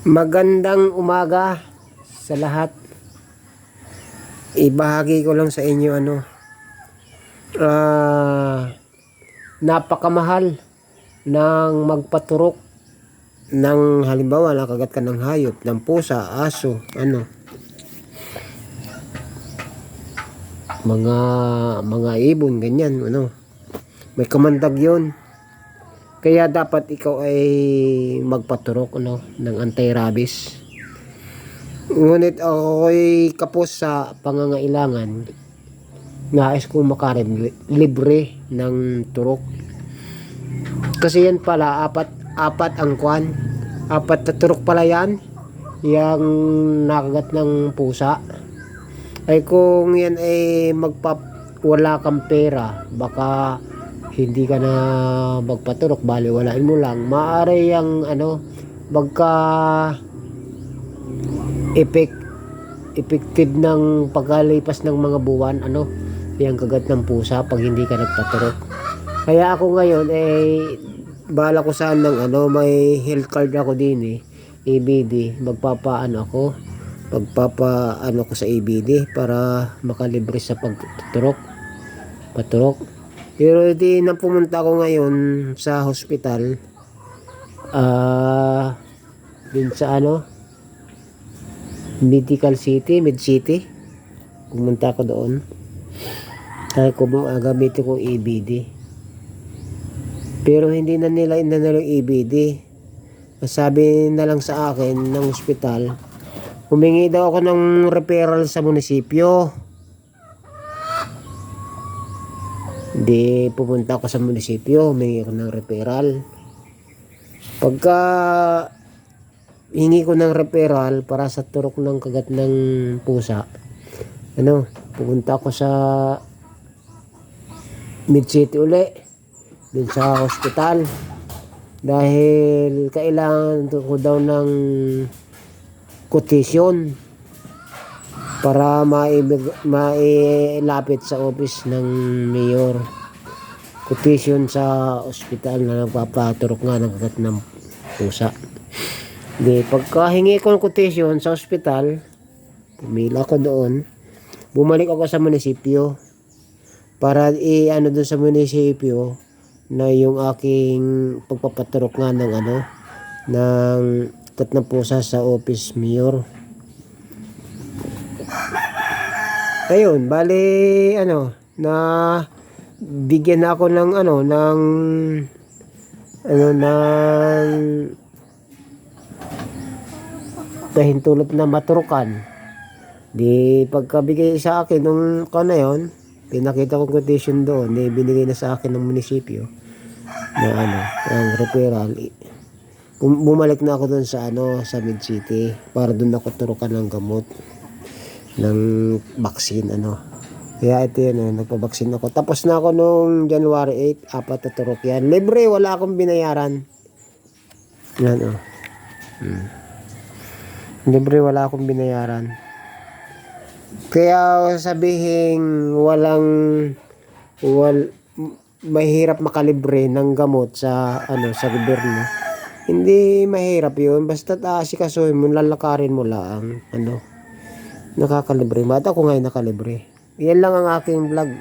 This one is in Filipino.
Magandang umaga sa lahat. Ibahagi ko lang sa inyo napakamahal ng magpaturok ng halimbawa nakagat ka ng hayop, ng pusa, aso, mga ibon ganyan, may kamandag 'yon. Kaya dapat ikaw ay magpaturok ng anti-rabies. Ngunit ako'y kapos sa pangangailangan. Nais kong makarim libre ng turok. Kasi yan pala, apat ang kwan. Apat na turok pala yan. Yang nakagat ng pusa. Ay kung yan ay wala kang pera, baka hindi ka na magpaturok, baliwalain mo lang. Maaari yung magka effective ng pagkalipas ng mga buwan, yung kagat ng pusa pag hindi ka nagpaturok. Kaya ako ngayon bala ko saan ng may health card ako din ABD. Magpapaano ko sa ABD para makalibre sa paturok. Pero di na pumunta ako ngayon sa hospital din sa Med City. Pumunta ako doon. Kaya ko gamitin ko ABD. Pero hindi na nila inanalo ABD. Sabi na lang sa akin ng hospital, humingi daw ako ng referral sa munisipyo. Hindi pupunta ako sa munisipyo, humingi ako ng referral. Pagka hingi ko ng referral para sa turok ng kagat ng pusa, pupunta ako sa Med City uli, dun sa hospital, dahil kailangan ko daw ng quotation para mailapit sa office ng mayor. Quotation sa hospital na nagpapaturok nga ng kagat ng pusa. Di pagkahingi ko ng quotation sa hospital, pumila ko doon, bumalik ako sa munisipyo para doon sa munisipyo na yung aking pagpapaturok nga ng kagat ng pusa sa office mayor. Ayun, bali na bigyan na ako ng pahintulot na maturukan. Di pagkabigay sa akin nung yon, pinakita ko quotation doon, binigay na sa akin ng munisipyo na ang referral. Bumalik na ako doon sa Med City para doon ako turukan ng gamot ng vaccine Kaya ito yan, nagpabaksin ako. Tapos na ako nung January 8, 4 na turok yan. Libre, wala akong binayaran. Yan Libre, wala akong binayaran. Kaya sabihin mahirap makalibre ng gamot sa gobyerno. Hindi mahirap 'yun, basta asikasuhin mo, lalakarin mo lang nakakalibre. Mata ko ngayon nakalibre. Yan lang ang aking vlog.